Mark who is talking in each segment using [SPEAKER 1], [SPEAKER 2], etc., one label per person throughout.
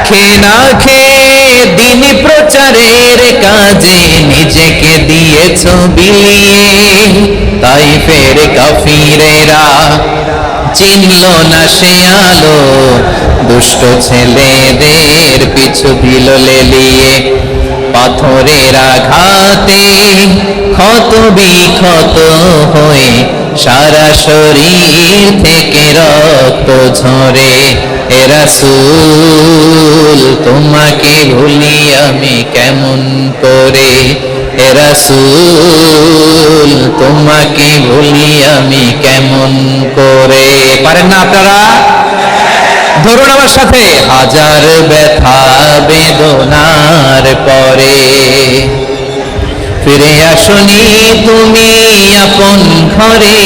[SPEAKER 1] খেয়ে না খেয়ে দিন প্রচারের কাজে নিজেকে দিয়েছ বিলিয়ে, তাইফের কাফিরেরা চিনল না সে আলো, দুষ্ট ছেলেদের পিছু দিল লেলিয়ে। পাথরের আঘাতে ক্ষত বিক্ষত হয়ে সারা শরীর থেকে রক্ত ঝরে। এ রাসূল তোমাকে ভুলি আমি কেমন করে, এ রাসূল তোমাকে ভুলি আমি কেমন করে। পারেন না আপনারা? ধরুন আমার সাথে। হাজার ব্যথা বেদনার পরে ফিরে আসনি তুমি আপন ঘরে,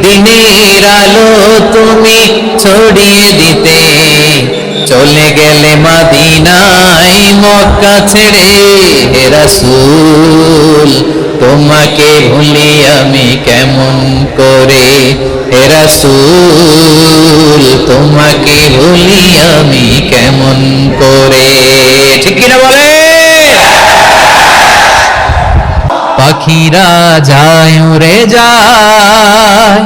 [SPEAKER 1] দিনের আলো তুমি ছড়িয়ে দিতে চলে গেলে মদিনায় মক্কা ছেড়ে। হে রাসূল তোমাকে ভুলি আমি কেমন করে, হে রাসূল তোমাকে ভুলি আমি কেমন করে। ঠিক কিনা বলে? পাখিরা যায় উড়ে যায়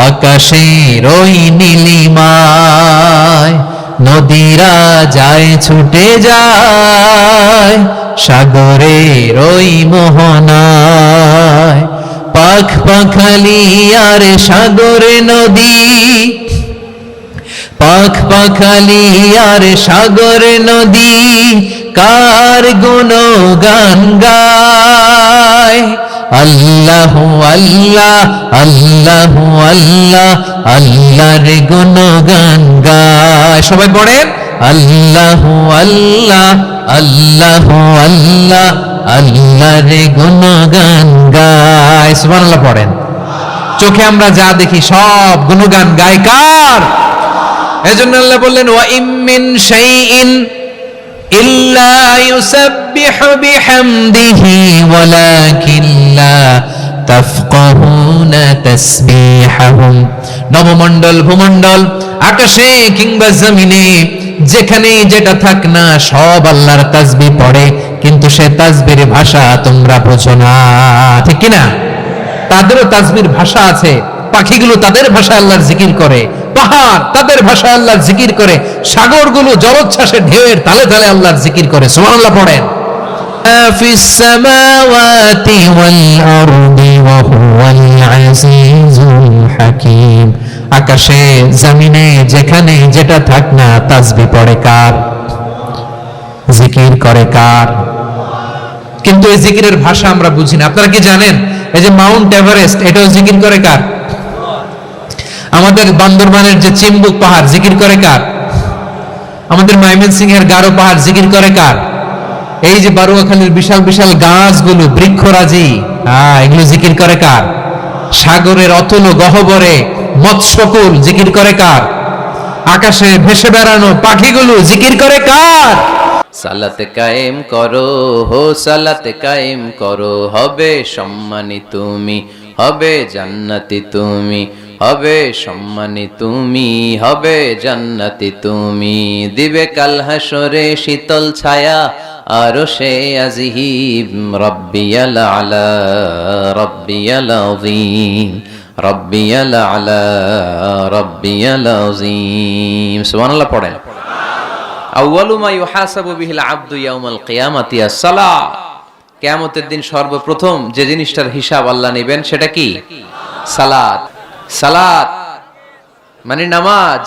[SPEAKER 1] আকাশের ওই নীলিমায়, নদীরা যায় ছুটে যায় সাগরের ওই মোহনায়। পাখ পাখালি আর সাগরে নদী, পাখ পাখালি আর সাগরে নদী কার গুণগান গায়। আল্লাহ আল্লাহ আল্লাহ আল্লাহ আল্লাহর গুণগান গায়। সবাই পড়েন আল্লাহ আল্লাহ আল্লাহ আল্লাহ আল্লাহর গুণগান গায়। সুবহানাল্লাহ পড়েন। চোখে আমরা যা দেখি সব গুণগান গায় কার? এজন্য আল্লাহ বললেন ওয়া ইম মিন শাইইন ইল্লা ইউসাব্বিহু বিহামদিহি ওয়ালাকিন লা তাফকাহুনা তাসবিহাহুম। নবমণ্ডল ভূমণ্ডল আকাশে কিংবা জমিনে যেখানে যেটা থাক না সব আল্লাহর তাসবিহ পড়ে, কিন্তু সে তাসবিহের ভাষা তোমরা বোঝো না। ঠিক কি না? তাদেরও তাসবিহের ভাষা আছে। পাখিগুলো তাদের ভাষায় আল্লাহর জিকির করে, পাহাড় তাদের ভাষায় আল্লাহর জিকির করে, সাগরগুলো জলোচ্ছ্বাসে ঢেউয়ের তালে তালে আল্লাহর জিকির করে। সুবহানাল্লাহ পড়েন। ফিস সামাওয়াতি ওয়াল আরদি ওয়া হুয়াল আজিজুল হাকীম। আকাশে জমিনে যেখানে যেটা থাক না তাসবিহ পড়ে কার? জিকির করে কার? কিন্তু এই জিকিরের ভাষা আমরা বুঝি না। আপনারা কি জানেন এই যে মাউন্ট এভারেস্ট এটাও জিকির করে কার? আমাদের বান্দরবানের যে চিম্বুক পাহাড় জিকির করে কার? আমাদের ময়মনসিংহের গারো পাহাড় জিকির করে কার? এই যে বারুয়াখালীর বিশাল বিশাল গাছগুলো বৃক্ষরাজি, এগুলো জিকির করে কার? সাগরের অতল গহ্বরে মৎস্যকুল জিকির করে কার? আকাশে ভেসে বেড়ানো পাখিগুলো জিকির করে কার? সালাত কায়েম করো হো সালাত কায়েম করো, হবে সম্মানী তুমি, হবে জান্নাতি তুমি, হবে সম্মানী তুমি, হবে জান্নাতি তুমি। দিবে কাল হাসরে শীতল ছায়া আরশে আজিম, রব্বিয়াল আলা রব্বিয়াল আযীম, রব্বিয়াল আলা রব্বিয়াল আযীম। সুবহানাল্লাহ পড়েন। আউয়ালু মা ইউহাসাবু বিহিল আবদু ইয়াউমাল কিয়ামাতি আস-সালাহ। কিয়ামতের দিন সর্বপ্রথম যে জিনিসটার হিসাব আল্লাহ নেবেন সেটা কি? সালাত। সালাত মানে নামাজ।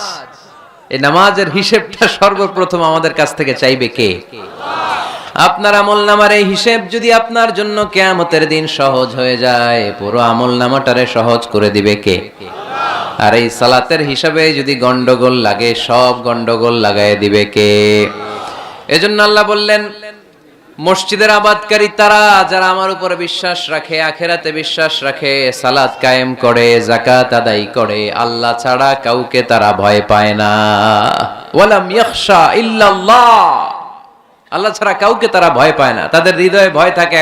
[SPEAKER 1] এই নামাজের হিসাবটা সর্বপ্রথম আমাদের কাছ থেকে চাইবে কে? আপনার আমলনামার এই হিসাব যদি আপনার জন্য কিয়ামতের দিন সহজ হয়ে যায়, পুরো আমলনামাটারে সহজ করে দিবে কে? আর এই সালাতের হিসাবে যদি গন্ডগোল লাগে, সব গন্ডগোল লাগায় দিবে কে? এজন্য আল্লাহ বললেন মসজিদের আবাদকারী তারা যারা আমার উপরে বিশ্বাস রাখে, আখিরাতে বিশ্বাস রাখে, সালাত কায়েম করে, যাকাত আদায় করে, আল্লাহ ছাড়া কাউকে তারা ভয় পায় না। ওয়ালাম ইয়াখশা ইল্লাল্লাহ। আল্লাহ ছাড়া কাউকে তারা ভয় পায় না। তাদের হৃদয়ে ভয় থাকে